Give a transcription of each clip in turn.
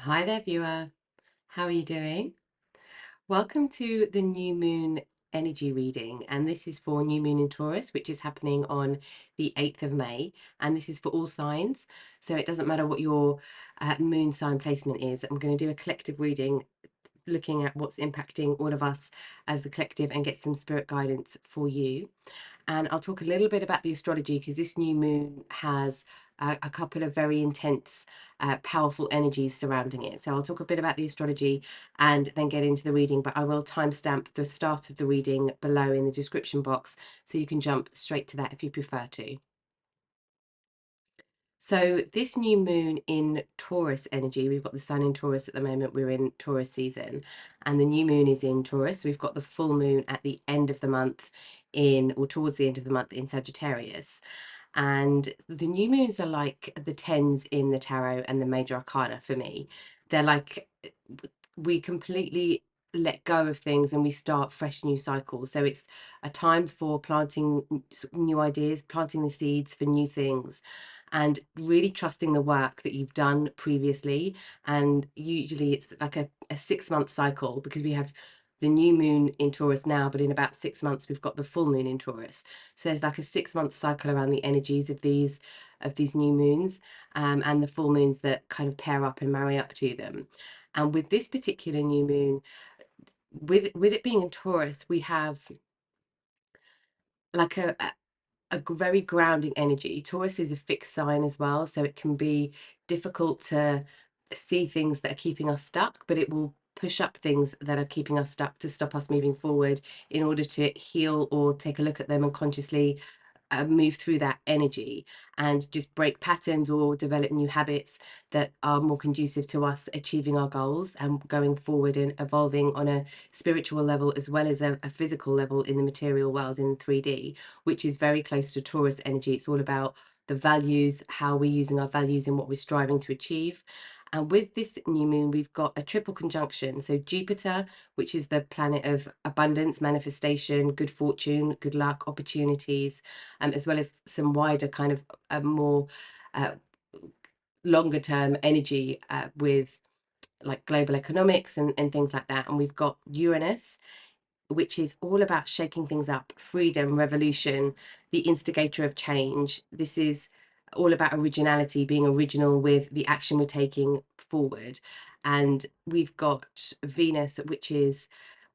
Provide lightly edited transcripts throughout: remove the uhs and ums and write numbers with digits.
Hi there, viewer. How are you doing? Welcome to the new moon energy reading. And this is for new moon in Taurus, which is happening on the 8th of May. And this is for all signs. So it doesn't matter what your moon sign placement is. I'm going to do a collective reading looking at what's impacting all of us as the collective and get some spirit guidance for you. And I'll talk a little bit about the astrology because this new moon has a couple of very intense, powerful energies surrounding it. So I'll talk a bit about the astrology and then get into the reading, but I will timestamp the start of the reading below in the description box so you can jump straight to that if you prefer to. So this new moon in Taurus energy, we've got the sun in Taurus at the moment, we're in Taurus season, and the new moon is in Taurus. We've got the full moon at the end of the month or towards the end of the month in Sagittarius. And the new moons are like the tens in the tarot and the major arcana for me. They're like we completely let go of things and we start fresh new cycles. So it's a time for planting new ideas, planting the seeds for new things, and really trusting the work that you've done previously. And usually it's like a 6 month cycle because we have the new moon in Taurus now, but in about 6 months we've got the full moon in Taurus. So there's like a 6 month cycle around the energies of these new moons, and the full moons that kind of pair up and marry up to them. And with this particular new moon, with it being in Taurus, we have like a very grounding energy. Taurus is a fixed sign as well, so it can be difficult to see things that are keeping us stuck, but it will push up things that are keeping us stuck to stop us moving forward in order to heal or take a look at them and consciously move through that energy and just break patterns or develop new habits that are more conducive to us achieving our goals and going forward and evolving on a spiritual level as well as a physical level in the material world in 3D, which is very close to Taurus energy. It's all about the values, how we're using our values and what we're striving to achieve. And with this new moon, we've got a triple conjunction. So Jupiter, which is the planet of abundance, manifestation, good fortune, good luck, opportunities, as well as some wider kind of more uh, longer term energy with like global economics and things like that. And we've got Uranus, which is all about shaking things up, freedom, revolution, the instigator of change. This is all about originality, being original with the action we're taking forward. And we've got Venus, which is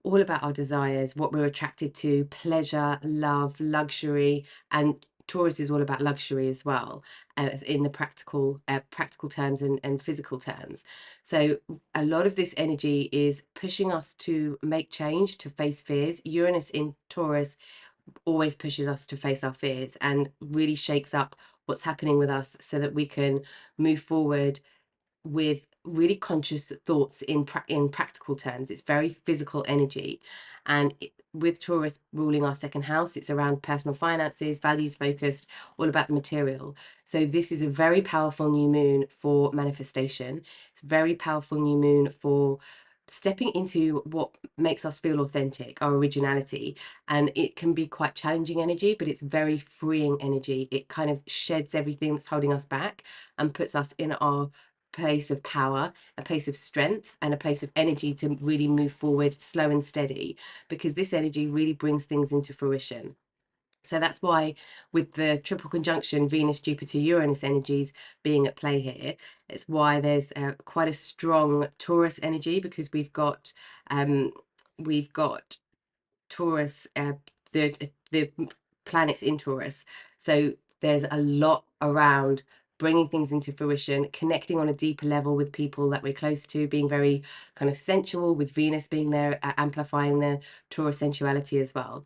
all about our desires, what we're attracted to, pleasure, love, luxury, and Taurus is all about luxury as well, in the practical terms and physical terms. So a lot of this energy is pushing us to make change, to face fears. Uranus in Taurus always pushes us to face our fears and really shakes up what's happening with us so that we can move forward with really conscious thoughts in practical terms. It's very physical energy, and with Taurus ruling our second house, it's around personal finances, values focused, all about the material. So this is a very powerful new moon for manifestation. It's a very powerful new moon for stepping into what makes us feel authentic, our originality. And it can be quite challenging energy, but it's very freeing energy. It kind of sheds everything that's holding us back and puts us in our place of power, a place of strength, and a place of energy to really move forward slow and steady, because this energy really brings things into fruition. So that's why, with the triple conjunction Venus, Jupiter, Uranus energies being at play here, it's why there's quite a strong Taurus energy, because we've got Taurus, the planets in Taurus. So there's a lot around bringing things into fruition, connecting on a deeper level with people that we're close to, being very kind of sensual, with Venus being there, amplifying the Taurus sensuality as well.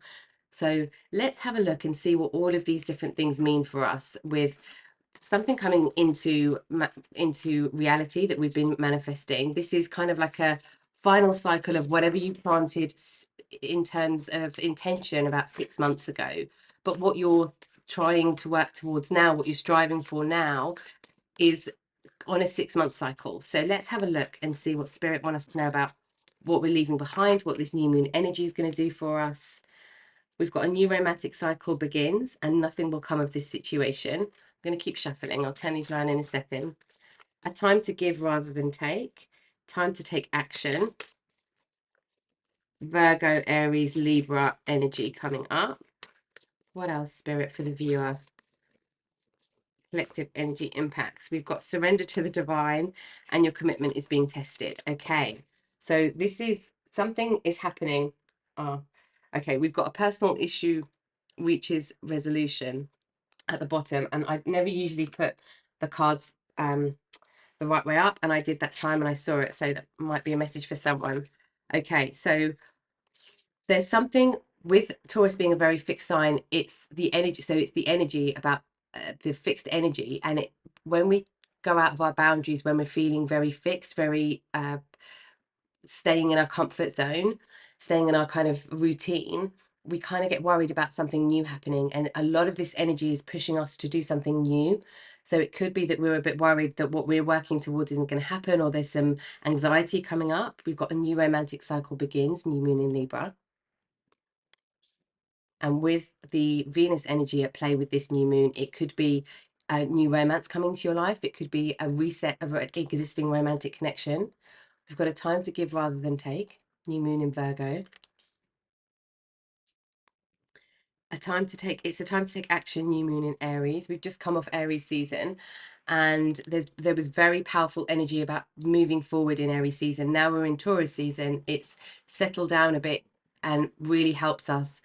So let's have a look and see what all of these different things mean for us, with something coming into reality that we've been manifesting. This is kind of like a final cycle of whatever you planted in terms of intention about 6 months ago, but what you're trying to work towards now, what you're striving for now, is on a 6 month cycle. So let's have a look and see what spirit wants us to know about what we're leaving behind, what this new moon energy is going to do for us. We've got a new romantic cycle begins, and nothing will come of this situation. I'm going to keep shuffling. I'll turn these around in a second. A time to give rather than take. time to take action. Virgo, Aries, Libra energy coming up. What else, Spirit, for the viewer? Collective energy impacts. We've got surrender to the divine and your commitment is being tested. Okay, so this is something is happening. Okay, we've got a personal issue reaches resolution at the bottom, and I never usually put the cards the right way up, and I did that time and I saw it, so that might be a message for someone. Okay, so there's something with Taurus being a very fixed sign. It's the energy, so it's the energy about the fixed energy, and it when we go out of our boundaries, when we're feeling very fixed, very staying in our comfort zone, staying in our kind of routine, we kind of get worried about something new happening. And a lot of this energy is pushing us to do something new. So it could be that we're a bit worried that what we're working towards isn't going to happen, or there's some anxiety coming up. We've got a new romantic cycle begins, new moon in Libra. And with the Venus energy at play with this new moon, it could be a new romance coming to your life. It could be a reset of an existing romantic connection. We've got a time to give rather than take. New moon in Virgo. It's a time to take action. New moon in Aries. We've just come off Aries season, and there was very powerful energy about moving forward in Aries season. Now we're in Taurus season. It's settled down a bit and really helps us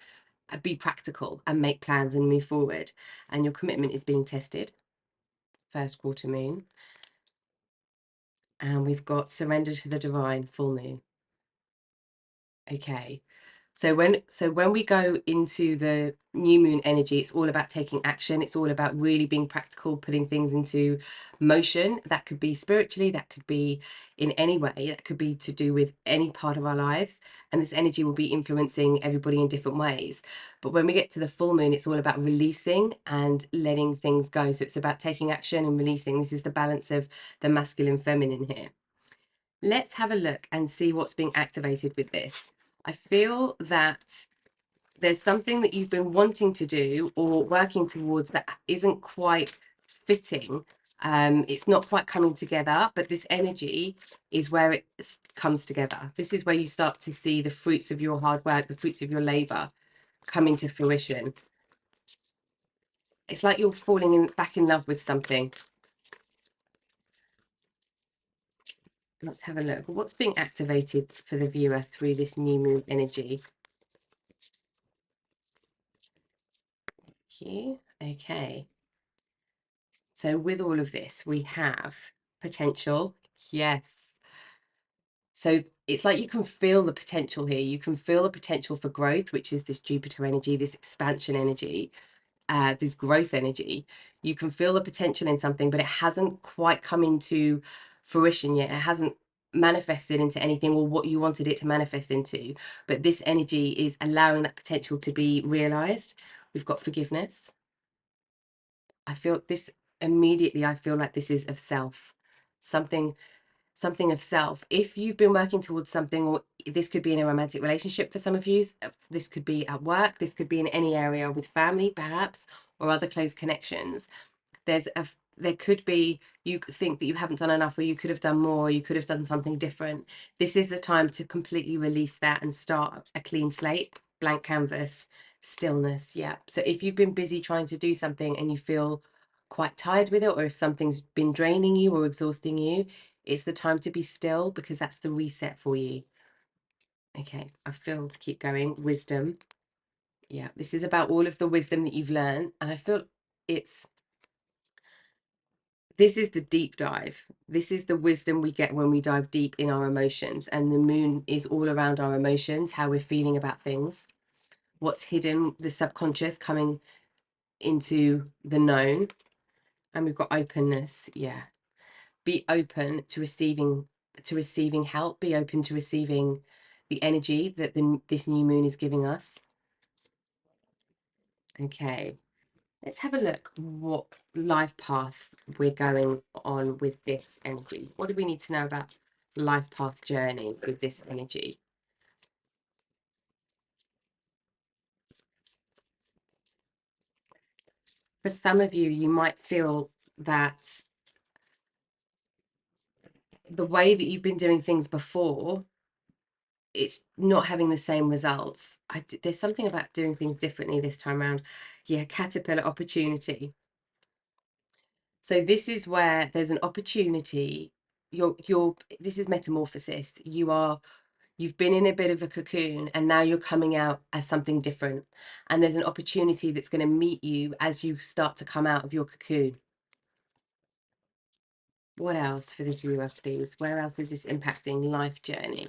be practical and make plans and move forward. And your commitment is being tested. First quarter moon. And we've got surrender to the divine, full moon. Okay. So when we go into the new moon energy, it's all about taking action. It's all about really being practical, putting things into motion. That could be spiritually, that could be in any way, that could be to do with any part of our lives. And this energy will be influencing everybody in different ways. But when we get to the full moon, it's all about releasing and letting things go. So it's about taking action and releasing. This is the balance of the masculine, feminine here. Let's have a look and see what's being activated with this. I feel that there's something that you've been wanting to do or working towards that isn't quite fitting. It's not quite coming together, but this energy is where it comes together. This is where you start to see the fruits of your hard work, the fruits of your labor coming to fruition. It's like you're falling back in love with something. Let's have a look. What's being activated for the viewer through this new moon energy? Okay. So with all of this, we have potential. Yes. So it's like you can feel the potential here. You can feel the potential for growth, which is this Jupiter energy, this expansion energy, this growth energy. You can feel the potential in something, but it hasn't quite come into fruition yet. It hasn't manifested into anything or what you wanted it to manifest into. But this energy is allowing that potential to be realized. We've got forgiveness. I feel this immediately. I feel like this is of self, something of self. If you've been working towards something, or this could be in a romantic relationship for some of you, this could be at work, this could be in any area with family perhaps, or other close connections. There could be, you think that you haven't done enough, or you could have done more, or you could have done something different. This is the time to completely release that and start a clean slate, blank canvas, stillness. Yeah. So if you've been busy trying to do something and you feel quite tired with it, or if something's been draining you or exhausting you, it's the time to be still, because that's the reset for you. Okay, I feel to keep going. Wisdom. Yeah, this is about all of the wisdom that you've learned, and I feel this is the deep dive. This is the wisdom we get when we dive deep in our emotions, and the moon is all around our emotions, how we're feeling about things, what's hidden, the subconscious coming into the known. And we've got openness. Yeah, be open to receiving help, be open to receiving the energy that this new moon is giving us. Okay, let's have a look what life path we're going on with this energy. What do we need to know about life path journey with this energy? For some of you, you might feel that the way that you've been doing things before, it's not having the same results. There's something about doing things differently this time around. Yeah, caterpillar opportunity. So this is where there's an opportunity. This is metamorphosis. You've been in a bit of a cocoon and now you're coming out as something different. And there's an opportunity that's going to meet you as you start to come out of your cocoon. What else for the viewer, please? Where else is this impacting life journey?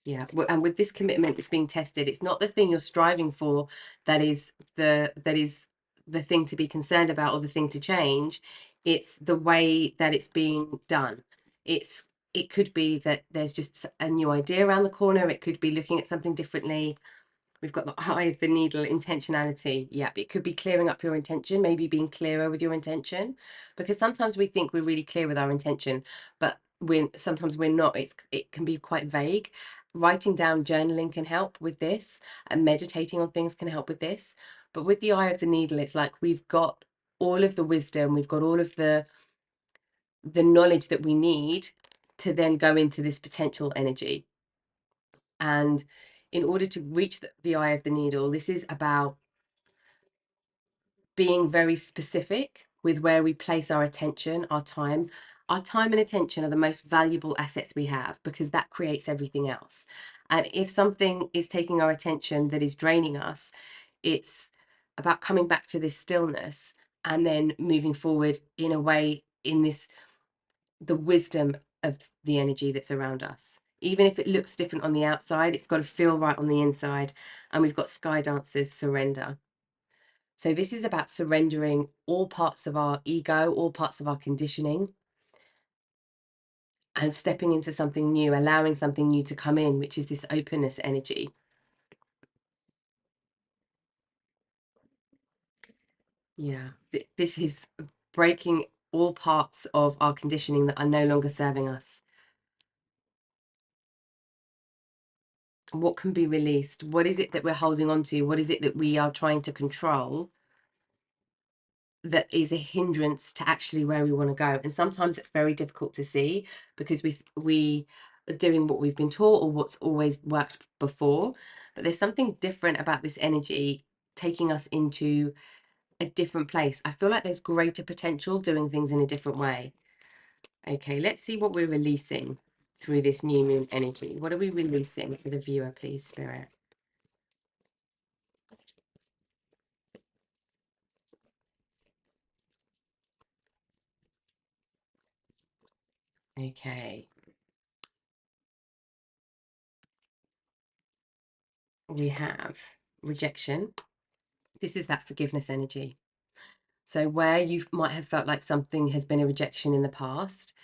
Yeah, and with this commitment, it's being tested. It's not the thing you're striving for that is the thing to be concerned about or the thing to change. It's the way that it's being done. It's it could be that there's just a new idea around the corner. It could be looking at something differently. We've got the eye of the needle, intentionality. Yep, it could be clearing up your intention, maybe being clearer with your intention, because sometimes we think we're really clear with our intention, but sometimes we're not. It can be quite vague. Writing down, journaling can help with this, and meditating on things can help with this. But with the eye of the needle, it's like we've got all of the wisdom, we've got all of the knowledge that we need to then go into this potential energy. And in order to reach the eye of the needle, this is about being very specific with where we place our attention, our time. Our time and attention are the most valuable assets we have because that creates everything else. And if something is taking our attention that is draining us, it's about coming back to this stillness and then moving forward in a way in the wisdom of the energy that's around us. Even if it looks different on the outside, it's got to feel right on the inside. And we've got Sky Dancers surrender. So this is about surrendering all parts of our ego, all parts of our conditioning, and stepping into something new, allowing something new to come in, which is this openness energy. Yeah, this is breaking all parts of our conditioning that are no longer serving us. What can be released? What is it that we're holding on to? What is it that we are trying to control that is a hindrance to actually where we want to go? And sometimes it's very difficult to see because we are doing what we've been taught or what's always worked before. But there's something different about this energy taking us into a different place. I feel like there's greater potential doing things in a different way. Okay, let's see what we're releasing through this new moon energy. What are we releasing for the viewer, please, Spirit? Okay, we have rejection. This is that forgiveness energy. So where you might have felt like something has been a rejection in the past,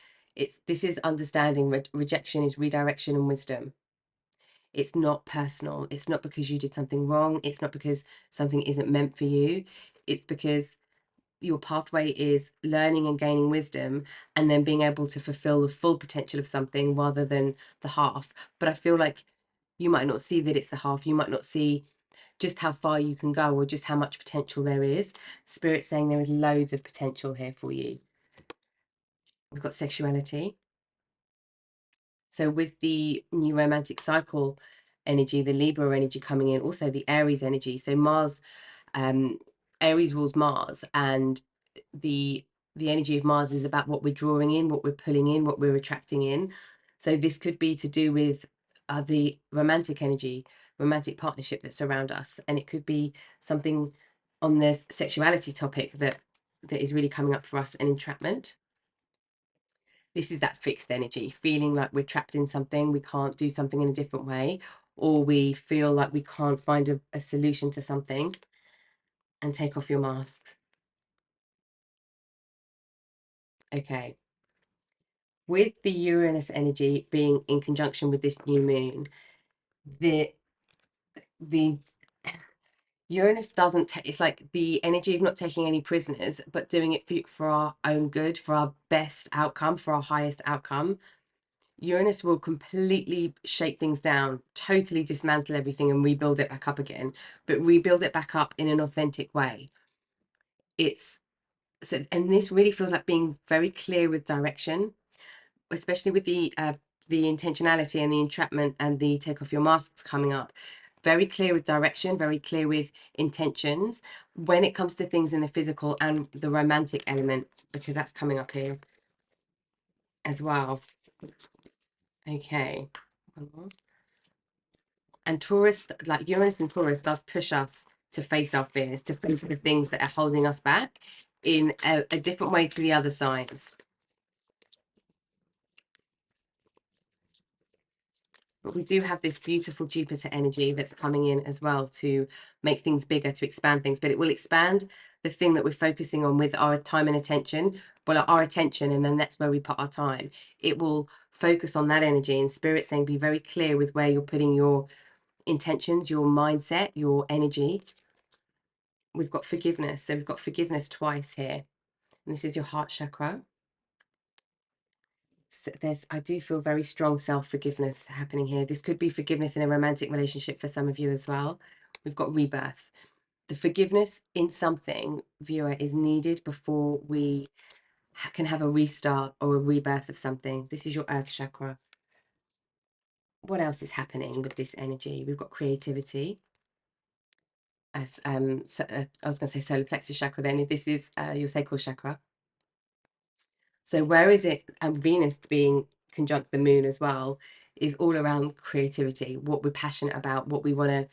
this is understanding rejection is redirection and wisdom. It's not personal. It's not because you did something wrong. It's not because something isn't meant for you. It's because your pathway is learning and gaining wisdom and then being able to fulfill the full potential of something rather than the half. But I feel like you might not see that it's the half. You might not see just how far you can go or just how much potential there is. Spirit's saying there is loads of potential here for you. We've got sexuality. So with the new romantic cycle energy, the Libra energy coming in, also the Aries energy. So Mars, Aries rules Mars, and the energy of Mars is about what we're drawing in, what we're pulling in, what we're attracting in. So this could be to do with the romantic energy, romantic partnership that's around us, and it could be something on the sexuality topic that is really coming up for us, an entrapment. This is that fixed energy, feeling like we're trapped in something, we can't do something in a different way, or we feel like we can't find a solution to something. And take off your masks. Okay. With the Uranus energy being in conjunction with this new moon, the the Uranus doesn't it's like the energy of not taking any prisoners, but doing it for our own good, for our best outcome, for our highest outcome. Uranus will completely shake things down, totally dismantle everything and rebuild it back up again, but rebuild it back up in an authentic way. It's so, and this really feels like being very clear with direction, especially with the intentionality and the entrapment and the take off your masks coming up. Very clear with direction, very clear with intentions when it comes to things in the physical and the romantic element, because that's coming up here as well. Okay. And Taurus, like Uranus and Taurus, does push us to face our fears, to face the things that are holding us back in a different way to the other signs. But we do have this beautiful Jupiter energy that's coming in as well to make things bigger, to expand things. But it will expand the thing that we're focusing on with our time and attention. Well, our attention, and then that's where we put our time. It will focus on that energy, and Spirit saying be very clear with where you're putting your intentions, your mindset, your energy. We've got forgiveness. So we've got forgiveness twice here. And this is your heart chakra. So I do feel very strong self-forgiveness happening here. This could be forgiveness in a romantic relationship for some of you as well. We've got rebirth. The forgiveness in something, viewer, is needed before we can have a restart or a rebirth of something. This is your earth chakra. What else is happening with this energy? We've got creativity. As I was going to say solar plexus chakra then. This is your sacral chakra. So where is it? And Venus being conjunct the moon as well is all around creativity, what we're passionate about, what we want to,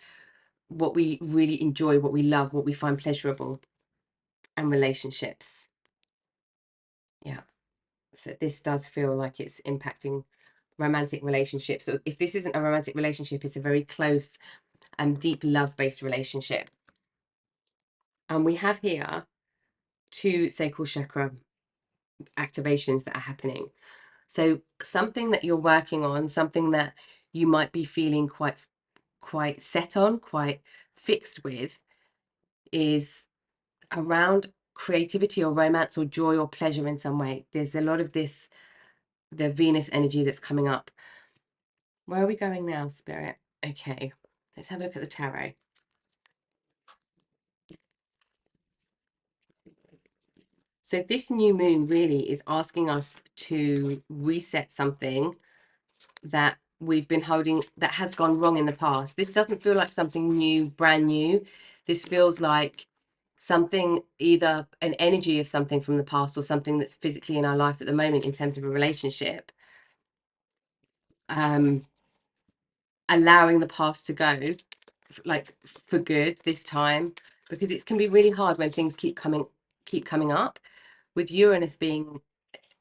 what we really enjoy, what we love, what we find pleasurable, and relationships. Yeah. So this does feel like it's impacting romantic relationships. So if this isn't a romantic relationship, it's a very close and deep love-based relationship. And we have here 2 sacral chakra activations that are happening. So something that you're working on, something that you might be feeling quite set on, quite fixed with, is around creativity or romance or joy or pleasure in some way. There's a lot of this, the Venus energy that's coming up. Where are we going now, Spirit? Okay, let's have a look at the tarot. So this new moon really is asking us to reset something that we've been holding that has gone wrong in the past. This doesn't feel like something new, brand new. This feels like something, either an energy of something from the past or something that's physically in our life at the moment in terms of a relationship. Allowing the past to go, like for good this time, because it can be really hard when things keep coming up. With Uranus being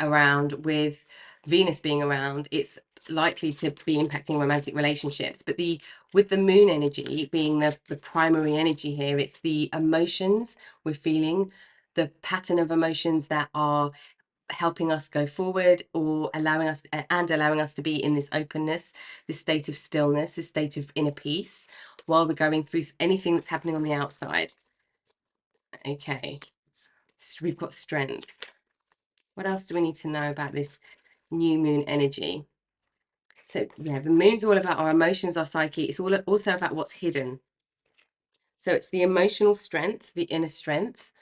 around, with Venus being around, it's likely to be impacting romantic relationships. But with the moon energy being the primary energy here, it's the emotions we're feeling, the pattern of emotions that are helping us go forward or allowing us to be in this openness, this state of stillness, this state of inner peace while we're going through anything that's happening on the outside. Okay, so we've got strength. What else do we need to know about this new moon energy? So yeah, the moon's all about our emotions, our psyche. It's all also about what's hidden. So it's the emotional strength, the inner strength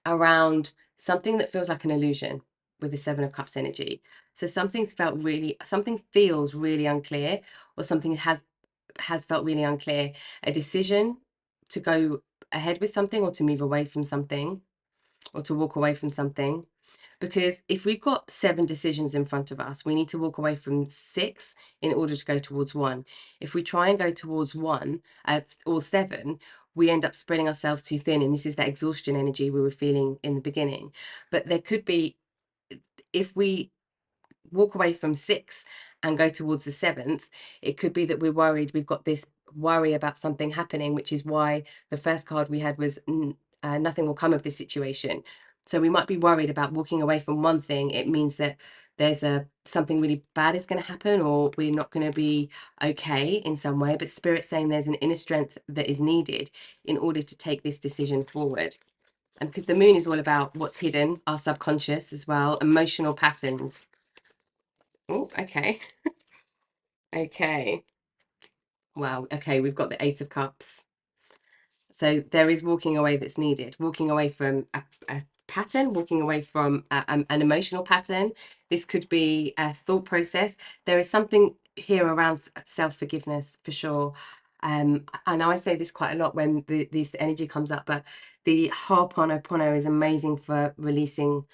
around something that feels like an illusion with the 7 of Cups energy. So something feels really unclear, or something has felt really unclear. A decision to go ahead with something or to move away from something or to walk away from something. Because if we've got 7 decisions in front of us, we need to walk away from 6 in order to go towards 1. If we try and go towards 1 or 7, we end up spreading ourselves too thin. And this is that exhaustion energy we were feeling in the beginning. But there could be, if we walk away from 6 and go towards the 7th, it could be that we're worried. We've got this worry about something happening, which is why the first card we had was nothing will come of this situation. So we might be worried about walking away from one thing. It means that there's something really bad is going to happen, or we're not going to be okay in some way. But Spirit's saying there's an inner strength that is needed in order to take this decision forward. And because the moon is all about what's hidden, our subconscious as well, emotional patterns. Oh, okay. Okay. Wow. Okay, we've got the Eight of Cups. So there is walking away that's needed, walking away from a pattern, walking away from an emotional pattern. This could be a thought process. There is something here around self-forgiveness for sure. I know I say this quite a lot when this energy comes up, but the Ho'oponopono is amazing for releasing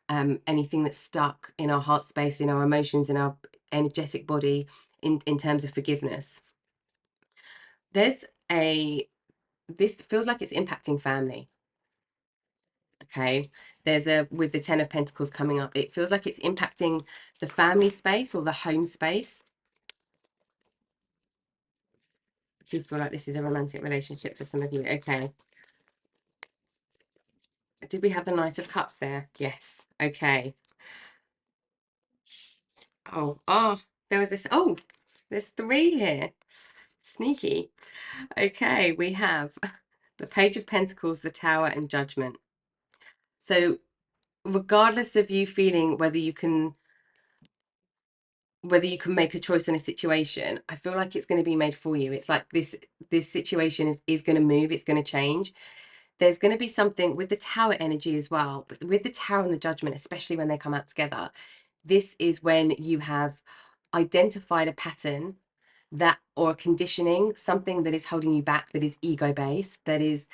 anything that's stuck in our heart space, in our emotions, in our energetic body, in terms of forgiveness. There's a This feels like it's impacting family. Okay, there's a with the Ten of Pentacles coming up, it feels like it's impacting the family space or the home space. I do feel like this is a romantic relationship for some of you. Okay, did we have the Knight of Cups there? Yes. Okay. Oh, there was this. Oh, there's three here. Sneaky. Okay, we have the Page of Pentacles, the Tower, and Judgment. So regardless of you feeling whether you can make a choice on a situation, I feel like it's going to be made for you. It's like this situation is going to move, it's going to change. There's going to be something with the Tower energy as well, but with the Tower and the Judgment, especially when they come out together, this is when you have identified a pattern that or conditioning, something that is holding you back, that is ego based, that is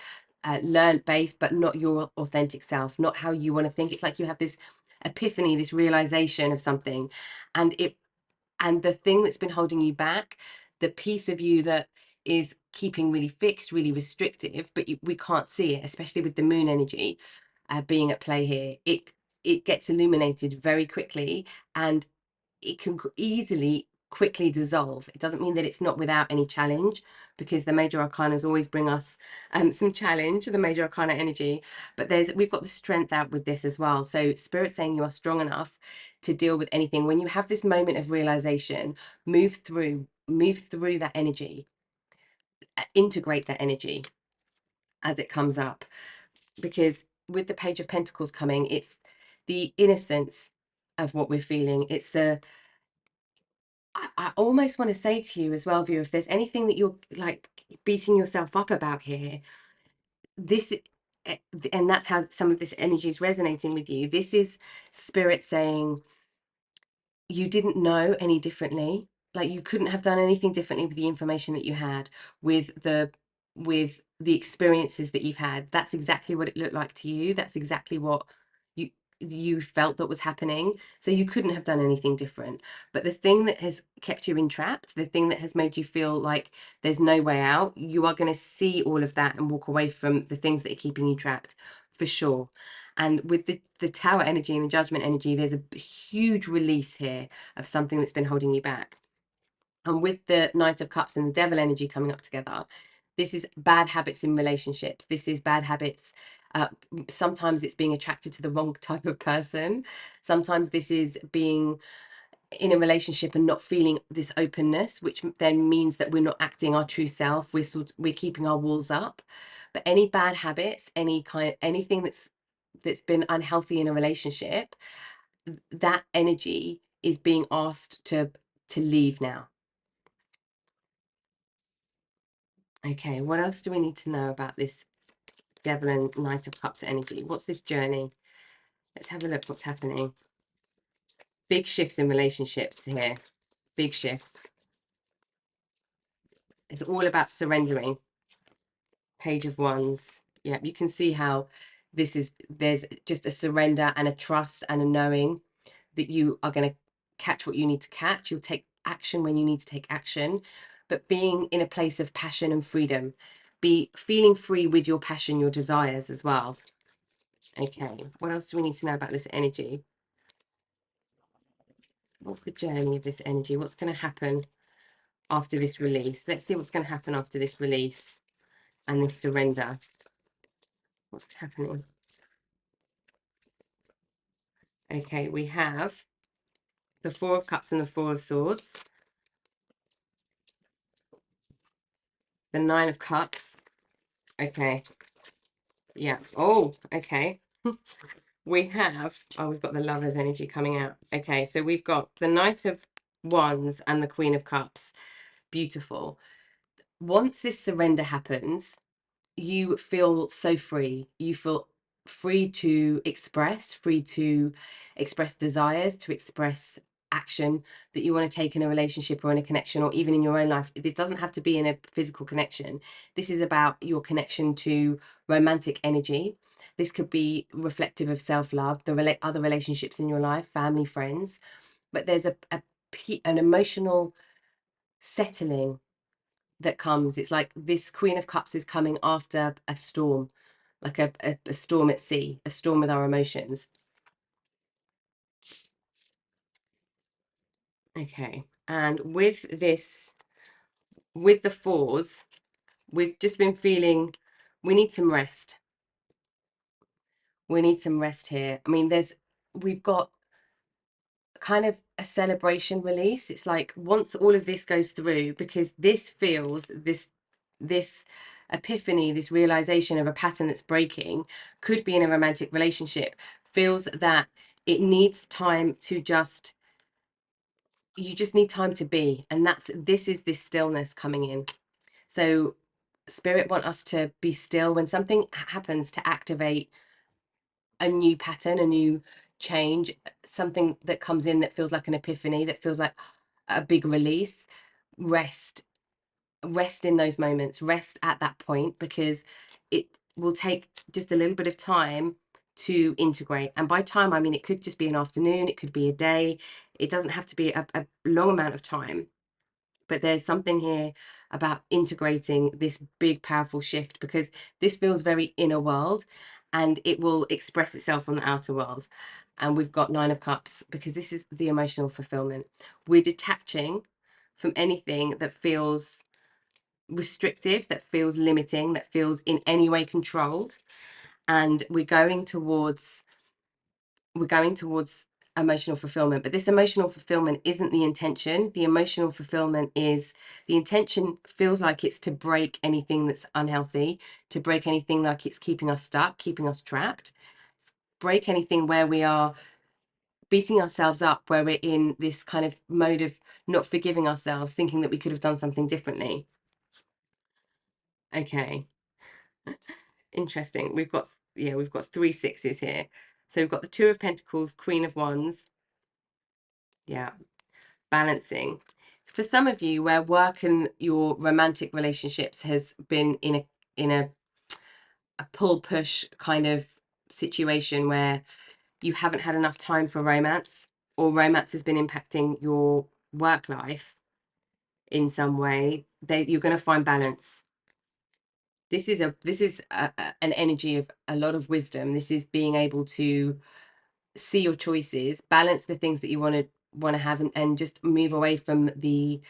learned based, but not your authentic self, not how you want to think. It's like you have this epiphany, this realization of something, and the thing that's been holding you back, the piece of you that is keeping really fixed, really restrictive, but we can't see it, especially with the moon energy being at play here. It gets illuminated very quickly, and it can easily quickly dissolve. It doesn't mean that it's not without any challenge, because the major arcanas always bring us some challenge, the major arcana energy, but we've got the strength out with this as well. So spirit saying you are strong enough to deal with anything. When you have this moment of realization, move through that energy, integrate that energy as it comes up, because with the Page of Pentacles coming, it's the innocence of what we're feeling. It's the I almost want to say to you as well, viewer, if there's anything that you're like beating yourself up about here, this, and that's how some of this energy is resonating with you. This is spirit saying you didn't know any differently. Like you couldn't have done anything differently with the information that you had, with the experiences that you've had. That's exactly what it looked like to you. That's exactly what you you felt that was happening. So you couldn't have done anything different. But the thing that has kept you entrapped, the thing that has made you feel like there's no way out, you are going to see all of that and walk away from the things that are keeping you trapped, for sure. And with the Tower energy and the Judgment energy, there's a huge release here of something that's been holding you back. And with the Knight of Cups and the Devil energy coming up together, this is bad habits in relationships. This is bad habits. Sometimes it's being attracted to the wrong type of person. Sometimes this is being in a relationship and not feeling this openness, which then means that we're not acting our true self. We're keeping our walls up. But any bad habits, anything that's been unhealthy in a relationship, that energy is being asked to leave now. Okay, what else do we need to know about this Devil and Knight of Cups energy? What's this journey? Let's have a look what's happening. Big shifts in relationships here. Big shifts. It's all about surrendering. Page of Wands. Yeah, you can see how there's just a surrender and a trust and a knowing that you are going to catch what you need to catch. You'll take action when you need to take action, but being in a place of passion and freedom. Be feeling free with your passion, your desires as well. Okay, what else do we need to know about this energy? What's the journey of this energy? What's going to happen after this release? Let's see what's going to happen after this release and this surrender. What's happening? Okay, we have the Four of Cups and the Four of Swords, the Nine of Cups. Okay, yeah. Oh, okay. we have, oh, we've got the Lovers energy coming out. Okay, so we've got the Knight of Wands and the Queen of Cups. Beautiful. Once this surrender happens, you feel so free. You feel free to express desires, to express action that you want to take in a relationship or in a connection, or even in your own life. This doesn't have to be in a physical connection. This is about your connection to romantic energy. This could be reflective of self-love, the other relationships in your life, family, friends. But there's an emotional settling that comes. It's like this Queen of Cups is coming after a storm, like a storm at sea, a storm with our emotions. Okay, and with this, with the fours, we've just been feeling we need some rest. We need some rest here. I mean, we've got kind of a celebration release. It's like once all of this goes through, because this feels this epiphany, this realization of a pattern that's breaking, could be in a romantic relationship, feels that it needs time to just, you just need time to be. And this is this stillness coming in. So spirit want us to be still when something happens, to activate a new pattern, a new change, something that comes in that feels like an epiphany, that feels like a big release. Rest in those moments, rest at that point, because it will take just a little bit of time to integrate. And by time, I mean it could just be an afternoon, it could be a day, it doesn't have to be a long amount of time. But there's something here about integrating this big powerful shift, because this feels very inner world and it will express itself on the outer world. And we've got Nine of Cups, because this is the emotional fulfillment. We're detaching from anything that feels restrictive, that feels limiting, that feels in any way controlled, and we're going towards emotional fulfillment. But this emotional fulfillment isn't the intention. The emotional fulfillment is, the intention feels like it's to break anything that's unhealthy, to break anything like it's keeping us stuck, keeping us trapped, break anything where we are beating ourselves up, where we're in this kind of mode of not forgiving ourselves, thinking that we could have done something differently. Okay, interesting. We've got 3 6s here. So we've got the Two of Pentacles, Queen of Wands. Yeah, balancing. For some of you, where work and your romantic relationships has been in a pull push kind of situation where you haven't had enough time for romance, or romance has been impacting your work life in some way, you're going to find balance. This is an energy of a lot of wisdom. This is being able to see your choices, balance the things that you want to have, and just move away from the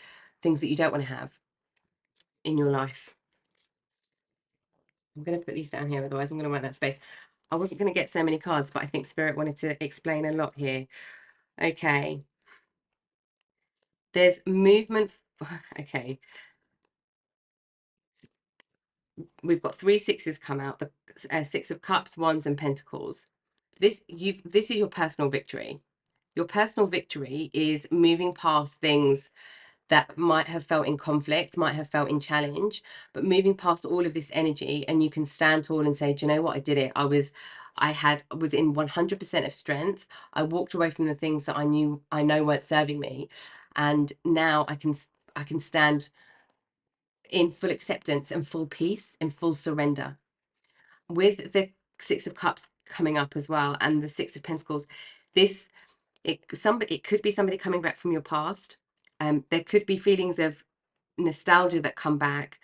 things that you don't want to have in your life. I'm going to put these down here, otherwise I'm going to run out of space. I wasn't going to get so many cards, but I think Spirit wanted to explain a lot here. Okay. There's movement. Okay. We've got 3 6s come out, the 6 of Cups, Wands, and Pentacles. This is your personal victory. Your personal victory is moving past things that might have felt in conflict, might have felt in challenge, but moving past all of this energy, and you can stand tall and say, do you know what? I did it. I was in 100% of strength. I walked away from the things that I know weren't serving me, and now I can stand in full acceptance and full peace and full surrender. With the 6 of Cups coming up as well, and the 6 of Pentacles, it could be somebody coming back from your past. There could be feelings of nostalgia that come back,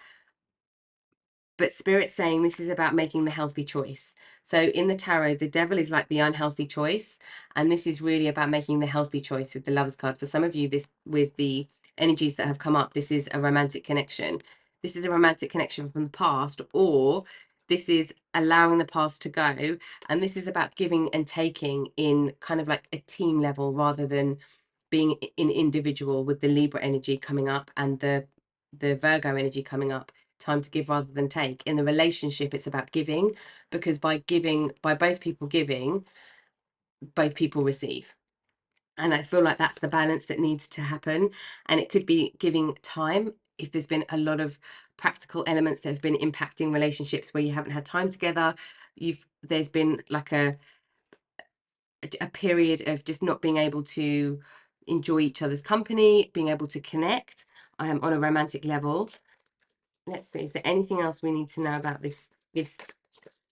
but Spirit's saying this is about making the healthy choice. So in the tarot, the devil is like the unhealthy choice, and this is really about making the healthy choice with the Lovers card. For some of you, this, with the energies that have come up, this is a romantic connection. This is a romantic connection from the past, or this is allowing the past to go, and this is about giving and taking in kind of like a team level, rather than being in individual, with the Libra energy coming up and the Virgo energy coming up. Time to give rather than take. In the relationship, it's about giving, because by both people giving, both people receive. And I feel like that's the balance that needs to happen. And it could be giving time if there's been a lot of practical elements that have been impacting relationships where you haven't had time together. There's been like a period of just not being able to enjoy each other's company, being able to connect on a romantic level. Let's see, is there anything else we need to know about this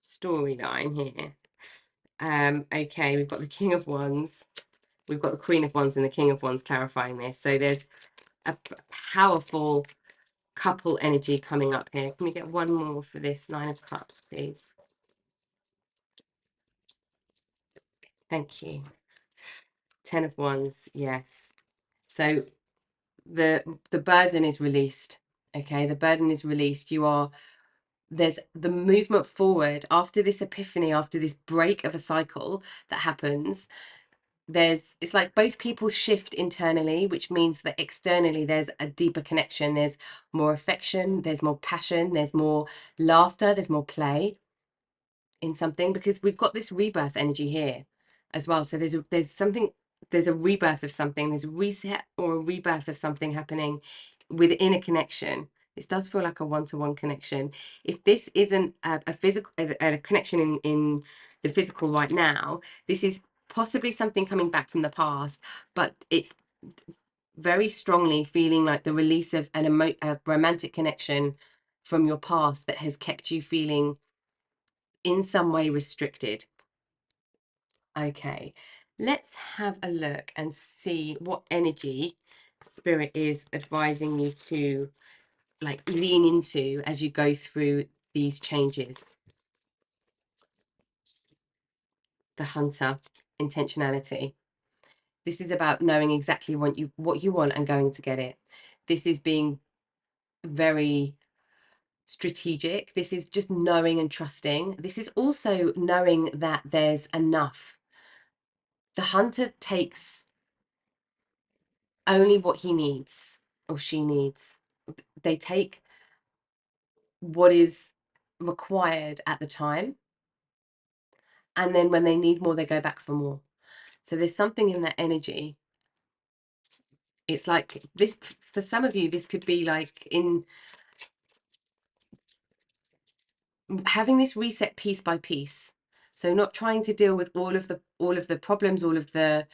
storyline here? Okay, we've got the King of Wands, we've got the Queen of Wands and the King of Wands clarifying this. So there's a powerful couple energy coming up here. Can we get one more for this Nine of Cups, please? Thank you. Ten of Wands, yes. So the burden is released. Okay, the burden is released. There's the movement forward after this epiphany, after this break of a cycle that happens. It's like both people shift internally, which means that externally there's a deeper connection, there's more affection, there's more passion, there's more laughter, there's more play in something, because we've got this rebirth energy here as well. So there's a rebirth of something, there's a reset or a rebirth of something happening within a connection. This does feel like a one-to-one connection. If this isn't a physical a connection in the physical right now, this is possibly something coming back from the past, but it's very strongly feeling like the release of a romantic connection from your past that has kept you feeling in some way restricted. Okay, let's have a look and see what energy Spirit is advising you to like lean into as you go through these changes. The Hunter, intentionality. This is about knowing exactly what you want and going to get it. This is being very strategic. This is just knowing and trusting. This is also knowing that there's enough. The Hunter takes only what he needs or she needs. They take what is required at the time, and then when they need more, they go back for more. So there's something in that energy. It's like this, for some of you, this could be like in having this reset piece by piece. So not trying to deal with all of the problems, all of the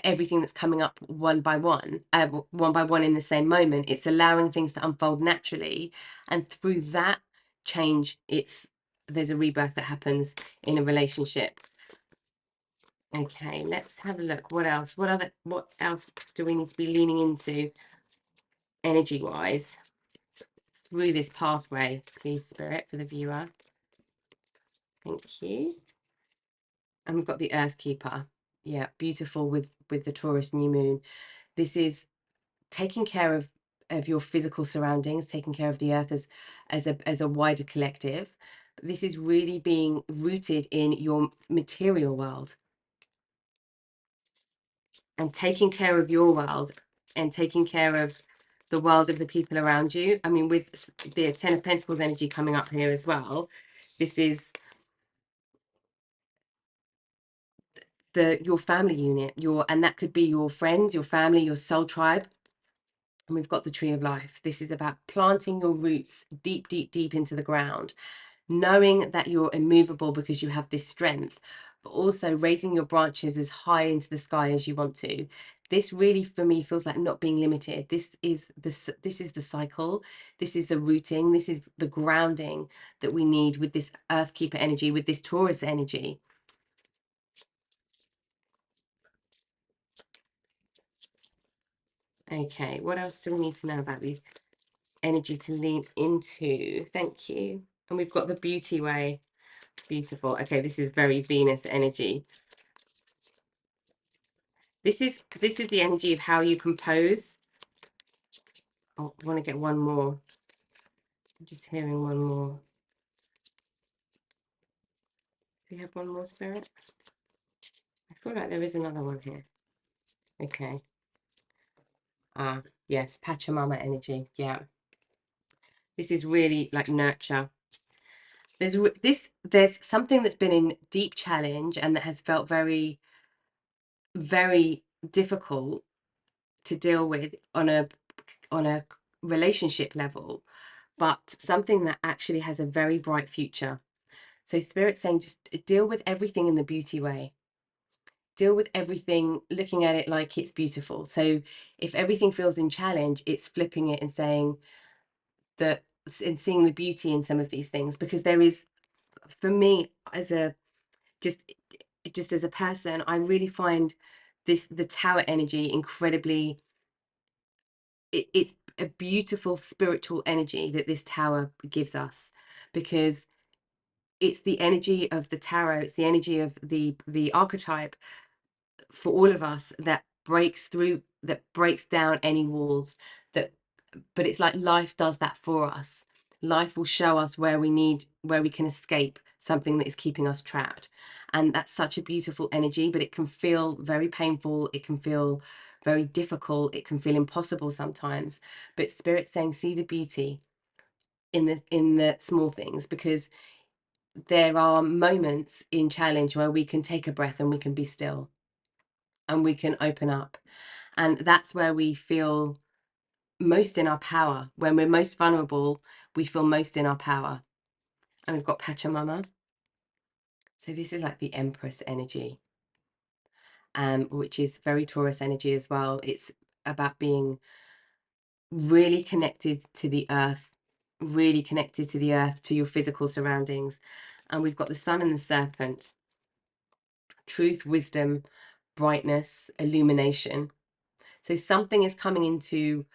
everything that's coming up one by one in the same moment. It's allowing things to unfold naturally, and through that change, there's a rebirth that happens in a relationship. Okay, let's have a look. What else? What else do we need to be leaning into energy wise through this pathway, please, Spirit, for the viewer? Thank you. And we've got the Earth Keeper. Yeah, beautiful with the Taurus new moon. This is taking care of your physical surroundings, taking care of the earth as a wider collective. But this is really being rooted in your material world and taking care of your world and taking care of the world of the people around you. I mean, with the Ten of Pentacles energy coming up here as well, this is your family unit, and that could be your friends, your family, your soul tribe. And we've got the Tree of Life. This is about planting your roots deep, deep, deep into the ground, knowing that you're immovable because you have this strength, but also raising your branches as high into the sky as you want to. This really, for me, feels like not being limited. This is the cycle. This is the rooting. This is the grounding that we need with this Earth Keeper energy, with this Taurus energy. Okay, what else do we need to know about these energy to lean into? Thank you. And we've got the Beauty Way. Beautiful. Okay, this is very Venus energy. This is the energy of how you compose. Oh, I want to get one more. I'm just hearing one more. Do you have one more, Spirit? I feel like there is another one here. Okay. Ah, yes, Pachamama energy. Yeah. This is really like nurture. there's something that's been in deep challenge and that has felt very, very difficult to deal with on a relationship level, but something that actually has a very bright future. So Spirit's saying just deal with everything in the beauty way. Deal with everything, looking at it like it's beautiful. So if everything feels in challenge, it's flipping it and saying that, and seeing the beauty in some of these things, because there is, for me, as a just just as a person, I really find the tower energy incredibly, it's a beautiful spiritual energy that this tower gives us, because it's the energy of the tarot, it's the energy of the archetype for all of us that breaks through, that breaks down any walls, that, but it's like life does that for us. Life will show us where we need, where we can escape something that is keeping us trapped. And that's such a beautiful energy, but it can feel very painful. It can feel very difficult. It can feel impossible sometimes. But Spirit's saying, see the beauty in the small things, because there are moments in challenge where we can take a breath and we can be still and we can open up. And that's where we feel most in our power. When we're most vulnerable, we feel most in our power. And we've got Pachamama. So this is like the Empress energy, which is very Taurus energy as well. It's about being really connected to the earth, really connected to the earth, to your physical surroundings. And we've got the Sun and the Serpent. Truth, wisdom, brightness, illumination. So something is coming into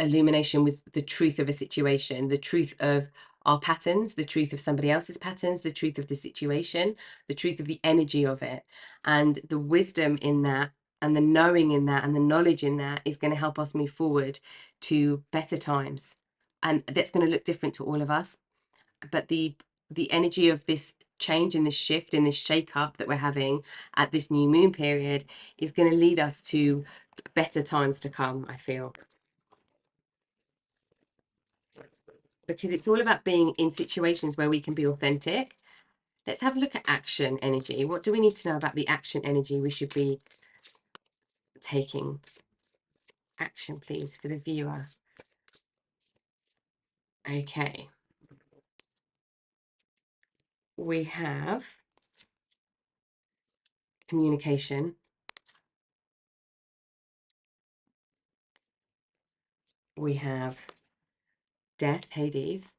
illumination with the truth of a situation, the truth of our patterns, the truth of somebody else's patterns, the truth of the situation, the truth of the energy of it. And the wisdom in that, and the knowing in that, and the knowledge in that is going to help us move forward to better times. And that's going to look different to all of us. But the energy of this change and this shift and this shake up that we're having at this new moon period is going to lead us to better times to come, I feel. Because it's all about being in situations where we can be authentic. Let's have a look at action energy. What do we need to know about the action energy we should be taking? Action, please, for the viewer. Okay. We have communication. We have death, Hades.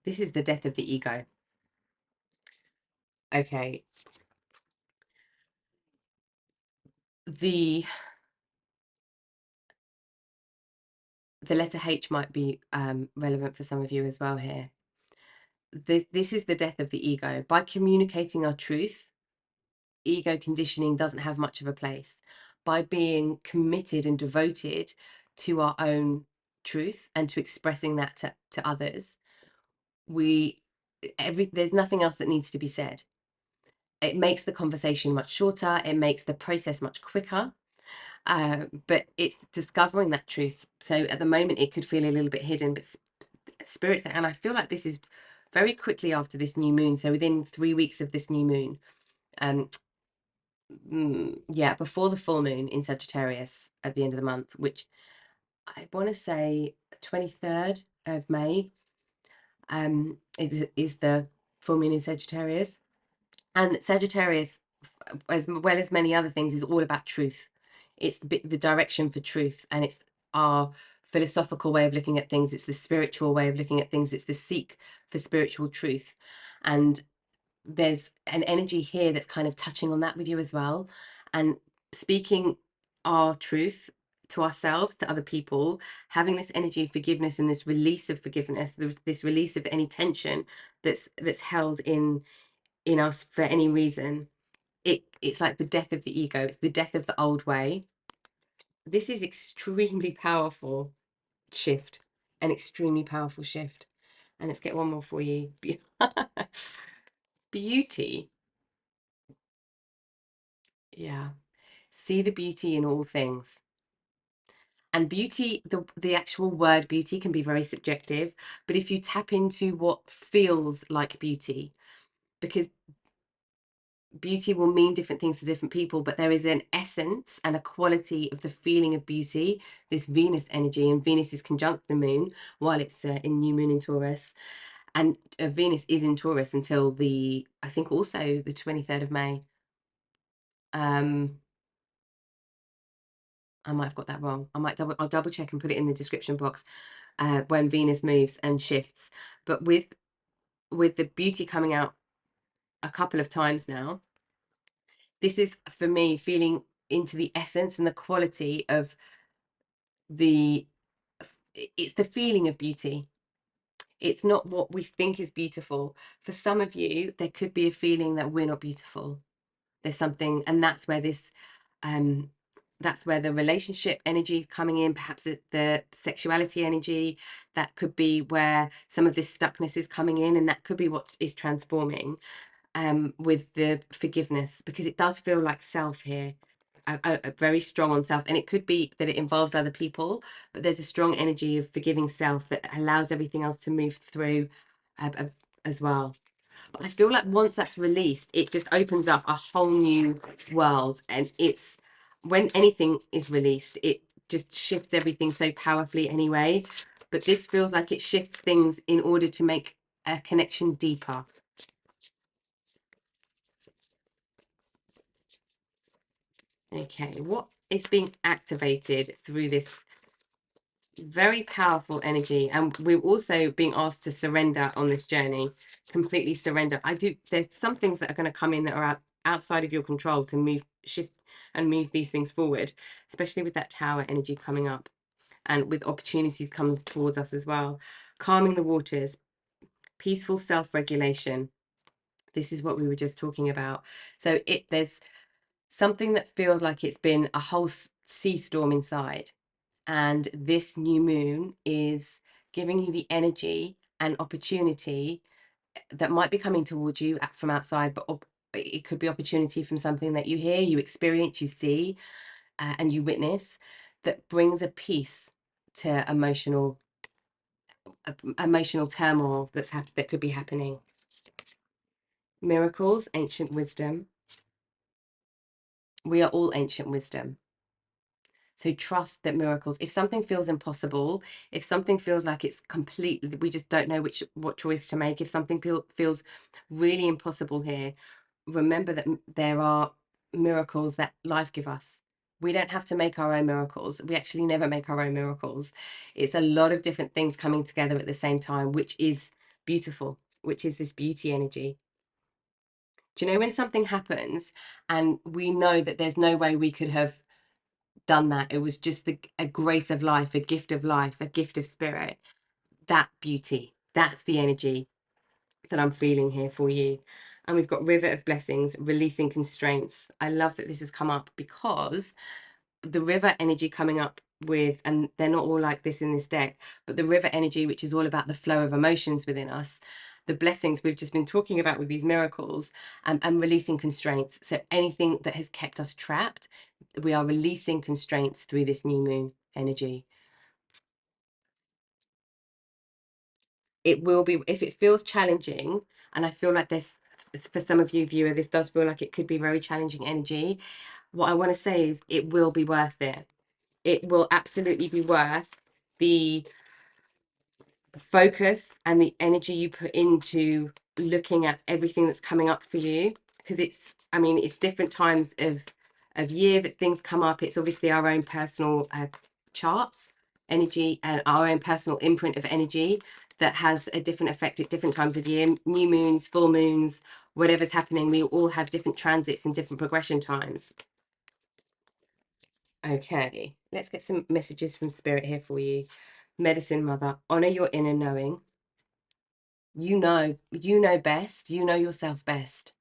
This is the death of the ego. Okay. The letter H might be relevant for some of you as well here. This is the death of the ego. By communicating our truth, ego conditioning doesn't have much of a place. By being committed and devoted to our own truth and to expressing that to others, there's nothing else that needs to be said. It makes the conversation much shorter, it makes the process much quicker, but it's discovering that truth. So at the moment it could feel a little bit hidden, but spirits, and I feel like this is very quickly after this new moon, so within 3 weeks of this new moon, yeah, before the full moon in Sagittarius at the end of the month, which I want to say 23rd of May, is the full moon in Sagittarius. And Sagittarius, as well as many other things, is all about truth. It's the direction for truth, and it's our philosophical way of looking at things. It's the spiritual way of looking at things. It's the seek for spiritual truth. And there's an energy here that's kind of touching on that with you as well, and speaking our truth to ourselves, to other people, having this energy of forgiveness and this release of forgiveness, this release of any tension that's held in us for any reason. It's like the death of the ego. It's the death of the old way. This is extremely powerful shift, an extremely powerful shift. And let's get one more for you. Beauty. Yeah. See the beauty in all things. And beauty, the actual word beauty can be very subjective, but if you tap into what feels like beauty, because beauty will mean different things to different people, but there is an essence and a quality of the feeling of beauty, this Venus energy, and Venus is conjunct the moon while it's in new moon in Taurus. And Venus is in Taurus until I think also the 23rd of May. I might have got that wrong. I'll double check and put it in the description box when Venus moves and shifts. But with the beauty coming out a couple of times now, this is for me feeling into the essence and the quality of it's the feeling of beauty. It's not what we think is beautiful. For some of you, there could be a feeling that we're not beautiful. There's something, and um that's where the relationship energy coming in, perhaps the sexuality energy. That could be where some of this stuckness is coming in, and that could be what is transforming with the forgiveness, because it does feel like self here, a very strong on self, and it could be that it involves other people, but there's a strong energy of forgiving self that allows everything else to move through uh, uh, as well. But I feel like once that's released, it just opens up a whole new world. And it's when anything is released, it just shifts everything so powerfully anyway. But this feels like it shifts things in order to make a connection deeper. Okay, what is being activated through this very powerful energy? And we're also being asked to surrender on this journey, completely surrender. There's some things that are going to come in that are outside of your control to shift and move these things forward, especially with that tower energy coming up and with opportunities coming towards us as well. Calming the waters, peaceful self-regulation. This is what we were just talking about. So there's something that feels like it's been a whole sea storm inside, and this new moon is giving you the energy and opportunity that might be coming towards you from outside, but it could be opportunity from something that you hear, you experience, you see, and you witness, that brings a peace to emotional turmoil that could be happening. Miracles, ancient wisdom. We are all ancient wisdom. So trust that miracles, if something feels impossible, if something feels like it's completely, we just don't know what choice to make, if something feels really impossible here, remember that there are miracles that life give us. We don't have to make our own miracles. We actually never make our own miracles. It's a lot of different things coming together at the same time, which is beautiful, which is this beauty energy. Do you know when something happens and we know that there's no way we could have done that? It was just a grace of life, a gift of life, a gift of spirit. That beauty, that's the energy that I'm feeling here for you. And we've got River of Blessings, releasing constraints. I love that this has come up, because the river energy coming up with, and they're not all like this in this deck, but the river energy, which is all about the flow of emotions within us, the blessings we've just been talking about with these miracles, and releasing constraints. So anything that has kept us trapped, we are releasing constraints through this new moon energy. It will be, if it feels challenging, and I feel like this, for some of you viewer, this does feel like it could be very challenging energy. What I want to say is it will be worth it. It will absolutely be worth the focus and the energy you put into looking at everything that's coming up for you, because I mean, it's different times of year that things come up. It's obviously our own personal charts, energy, and our own personal imprint of energy that has a different effect at different times of year. New moons, full moons, whatever's happening, we all have different transits and different progression times. Okay, let's get some messages from spirit here for you. Medicine Mother, honor your inner knowing. You know best. You know yourself best.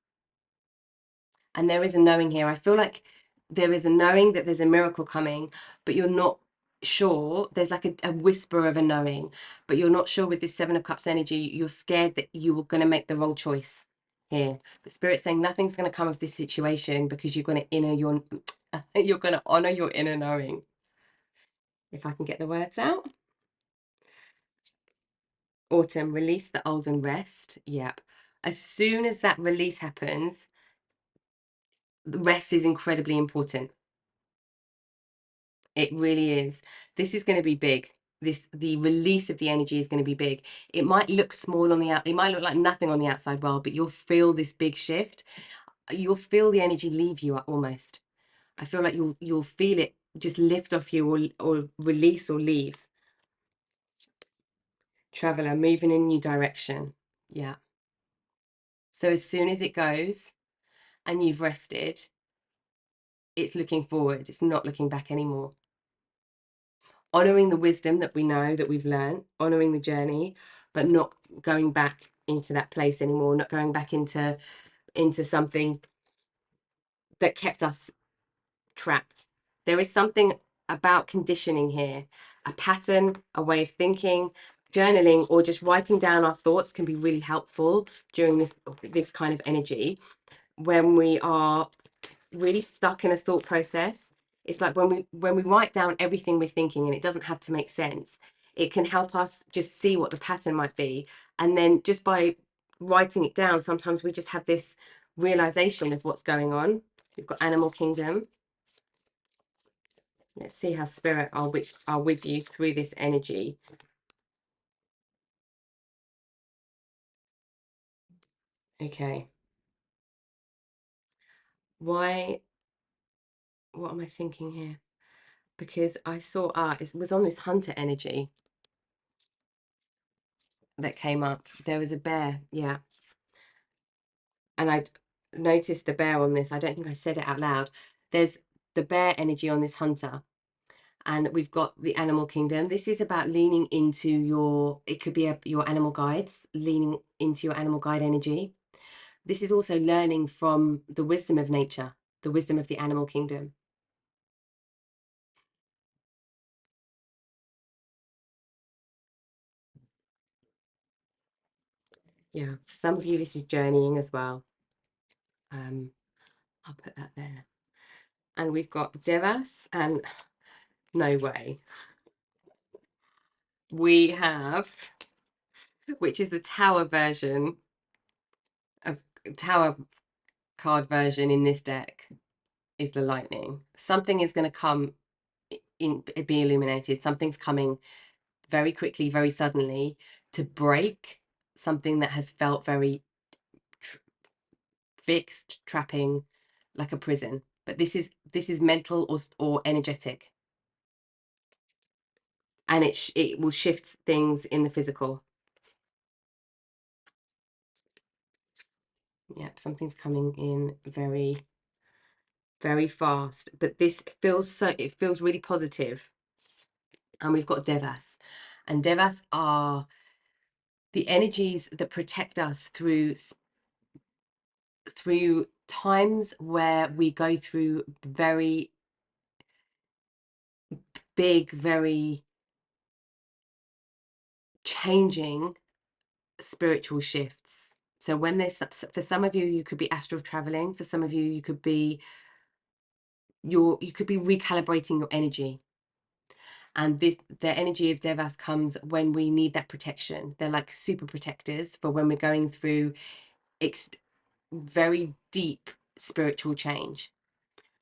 And there is a knowing here. I feel like there is a knowing that there's a miracle coming, but you're not sure. There's like a whisper of a knowing, but you're not sure with this Seven of Cups energy. You're scared that you are going to make the wrong choice here. But Spirit's saying nothing's going to come of this situation, because you're going to you're going to honor your inner knowing. if I can get the words out. Autumn, release the old and rest. Yep. As soon as that release happens, the rest is incredibly important. It really is. This is going to be big. The release of the energy is going to be big. It might look small on the out. It might look like nothing on the outside world, but you'll feel this big shift. You'll feel the energy leave you almost. I feel like you'll feel it just lift off you or release or leave. Traveler, moving in a new direction. Yeah. So as soon as it goes and you've rested, it's looking forward. It's not looking back anymore. Honoring the wisdom that we know, that we've learned, honoring the journey, but not going back into that place anymore, not going back into something that kept us trapped. There is something about conditioning here, a pattern, a way of thinking. Journaling or just writing down our thoughts can be really helpful during this kind of energy when we are really stuck in a thought process. It's like when we write down everything we're thinking, and it doesn't have to make sense, it can help us just see what the pattern might be. And then just by writing it down, sometimes we just have this realization of what's going on. We've got animal kingdom. Let's see how spirit are with you through this energy. Okay. What am I thinking here? Because I saw it was on this hunter energy that came up. There was a bear, yeah. And I noticed the bear on this. I don't think I said it out loud. There's the bear energy on this hunter. And we've got the animal kingdom. This is about leaning into it could be your animal guides, leaning into your animal guide energy. This is also learning from the wisdom of nature, the wisdom of the animal kingdom. Yeah, for some of you, this is journeying as well. I'll put that there. And we've got Devas, and no way. We have, which is the tower version of tower card version in this deck, is the lightning. Something is going to come be illuminated. Something's coming very quickly, very suddenly, to break something that has felt very fixed, trapping, like a prison. But this is mental or energetic, and it will shift things in the physical. Yep, something's coming in very, very fast. But this it feels really positive. And we've got Devas, and Devas are the energies that protect us through times where we go through very big, very changing spiritual shifts. So when there's, for some of you, you could be astral traveling. For some of you, you could be you could be recalibrating your energy. And the energy of Devas comes when we need that protection. They're like super protectors for when we're going through very deep spiritual change.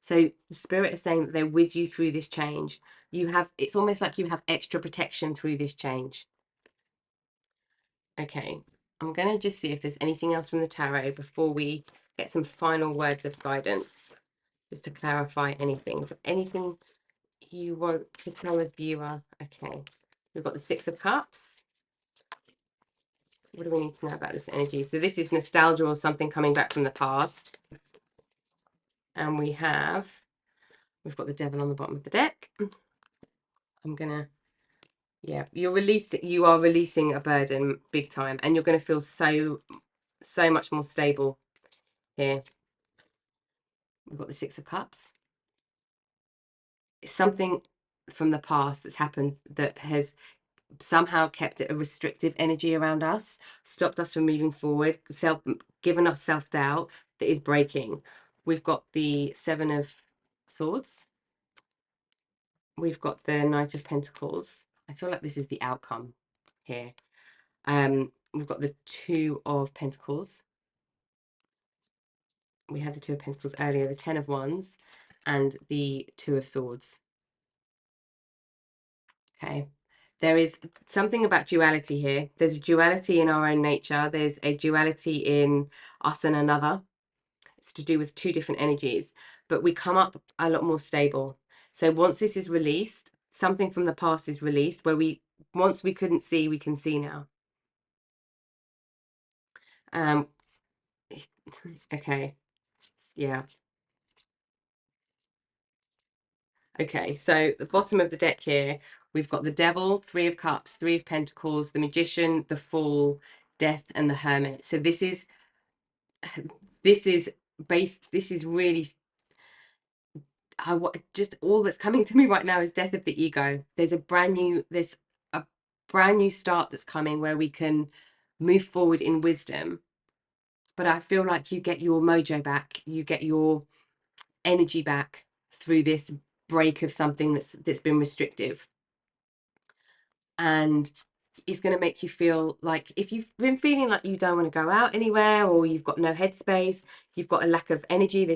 So the spirit is saying that they're with you through this change. It's almost like you have extra protection through this change. Okay, I'm going to just see if there's anything else from the tarot before we get some final words of guidance, just to clarify anything. Is there anything you want to tell the viewer? Okay, we've got the Six of Cups. What do we need to know about this energy? So this is nostalgia or something coming back from the past. And we've got the Devil on the bottom of the deck. You are releasing a burden big time, and you're going to feel so much more stable here. We've got the Six of Cups. It's something from the past that's happened that has somehow kept a restrictive energy around us, stopped us from moving forward, given us self-doubt that is breaking. We've got the Seven of Swords. we've got the Knight of Pentacles. I feel like this is the outcome here. We've got the Two of Pentacles. We had the Two of Pentacles earlier, the Ten of Wands, and the Two of Swords. Okay. There is something about duality here. There's a duality in our own nature. There's a duality in us and another. It's to do with two different energies, but we come up a lot more stable. So once this is released, something from the past is released where once we couldn't see, we can see now. Okay. Yeah. Okay, so the bottom of the deck here, we've got the Devil, Three of Cups, Three of Pentacles, the Magician, the Fool, Death, and the Hermit. So this is really, just all that's coming to me right now is death of the ego. There's a brand new start that's coming where we can move forward in wisdom. But I feel like you get your mojo back, you get your energy back through this break of something that's been restrictive. And it's going to make you feel like, if you've been feeling like you don't want to go out anywhere, or you've got no headspace, you've got a lack of energy,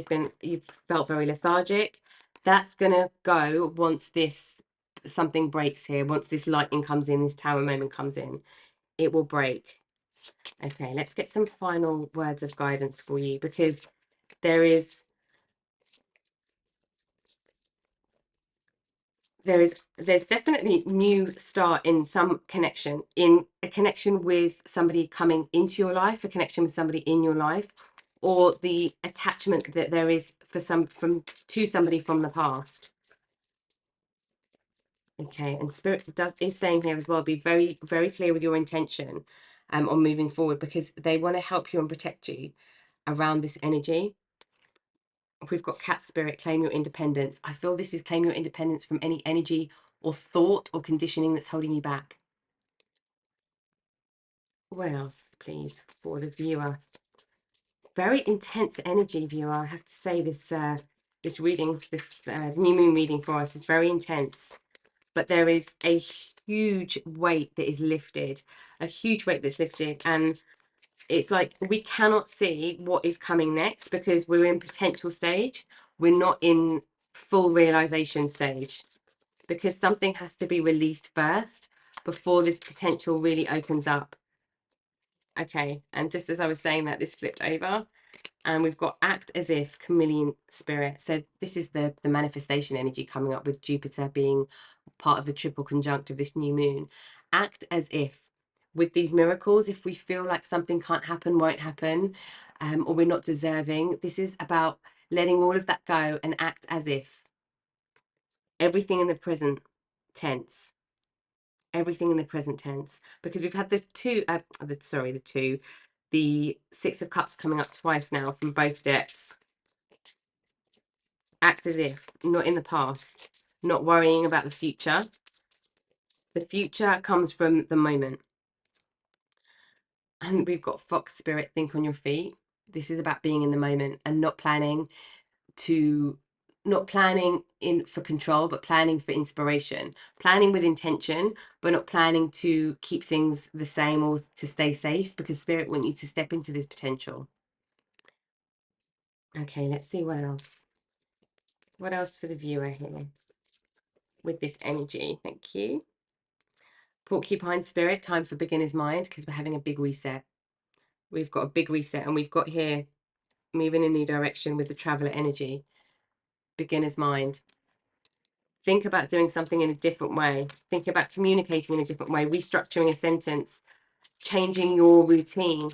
you've felt very lethargic, that's going to go once something breaks here. Once this lightning comes in, this tower moment comes in, it will break. Okay, let's get some final words of guidance for you, because there's definitely new start in some connection, in a connection with somebody coming into your life, a connection with somebody in your life, or the attachment that there is to somebody from the past. Okay, and Spirit is saying here as well, be very, very clear with your intention on moving forward, because they want to help you and protect you around this energy. We've got Cat Spirit, claim your independence. I feel this is claim your independence from any energy or thought or conditioning that's holding you back. What else, please, for the viewer? Very intense energy, viewer. I have to say, this reading, this new moon reading for us is very intense. But there is a huge weight that is lifted, a huge weight that's lifted, and it's like we cannot see what is coming next because we're in potential stage. We're not in full realization stage, because something has to be released first before this potential really opens up. Okay, and just as I was saying that, this flipped over, and we've got act as if, chameleon spirit. So this is the manifestation energy coming up with Jupiter being part of the triple conjunct of this new moon. Act as if. With these miracles, if we feel like something can't happen, won't happen, or we're not deserving, this is about letting all of that go and act as if. Everything in the present tense. Everything in the present tense, because we've had the Six of Cups coming up twice now from both decks. Act as if, not in the past, not worrying about the future. The future comes from the moment. And we've got Fox Spirit, think on your feet. This is about being in the moment and not planning in for control, but planning for inspiration. Planning with intention, but not planning to keep things the same or to stay safe, because Spirit want you to step into this potential. Okay, let's see what else. What else for the viewer here with this energy? Thank you. Porcupine Spirit, time for beginner's mind, because we're having a big reset. We've got a big reset, and we've got here moving in a new direction with the Traveler energy. Beginner's mind. Think about doing something in a different way. Think about communicating in a different way, restructuring a sentence, changing your routine,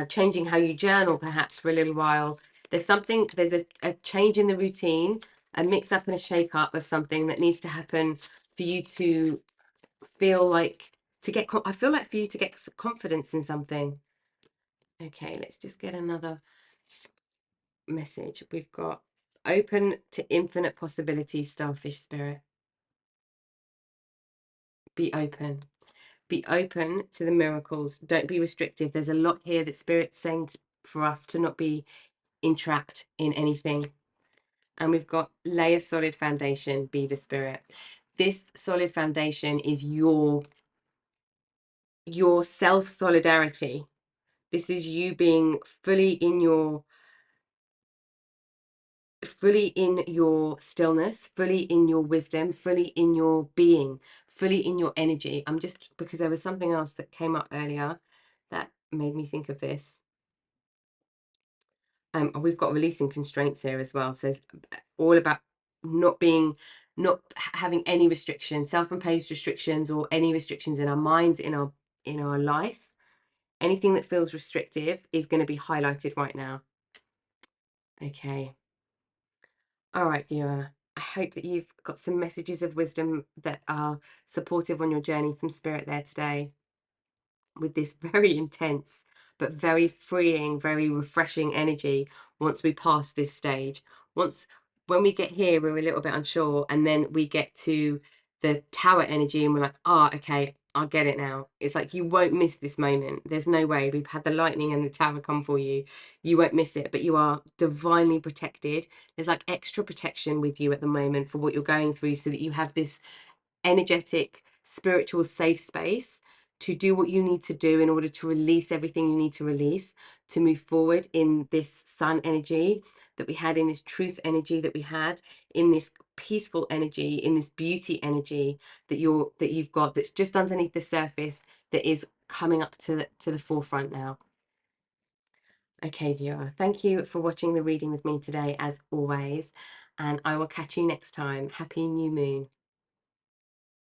changing how you journal perhaps for a little while. There's a change in the routine, a mix up and a shake up of something that needs to happen for you to feel like, I feel like for you to get confidence in something. Okay, let's just get another message. We've got open to infinite possibilities, Starfish Spirit. Be open. Be open to the miracles. Don't be restrictive. There's a lot here that Spirit's saying for us to not be entrapped in anything. And we've got lay a solid foundation, Beaver Spirit. This solid foundation is your self-solidarity. This is you being fully in your stillness, fully in your wisdom, fully in your being, fully in your energy. I'm just, because there was something else that came up earlier that made me think of this. We've got releasing constraints here as well. So it's all about not having any restrictions, self-imposed restrictions, or any restrictions in our minds, in our life. Anything that feels restrictive is going to be highlighted right now. Okay. All right, viewer. I hope that you've got some messages of wisdom that are supportive on your journey from Spirit there today, with this very intense but very freeing, very refreshing energy once we pass this stage. When we get here, we're a little bit unsure, and then we get to the tower energy and we're like, oh, okay, I get it now. It's like you won't miss this moment. There's no way. We've had the lightning and the tower come for you. You won't miss it, but you are divinely protected. There's like extra protection with you at the moment for what you're going through, so that you have this energetic, spiritual safe space to do what you need to do in order to release everything you need to release, to move forward in this sun energy that we had, in this truth energy that we had, in this peaceful energy, in this beauty energy that you've got, that's just underneath the surface, that is coming up to the forefront now. Okay, viewer, thank you for watching the reading with me today, as always, and I will catch you next time. Happy new moon.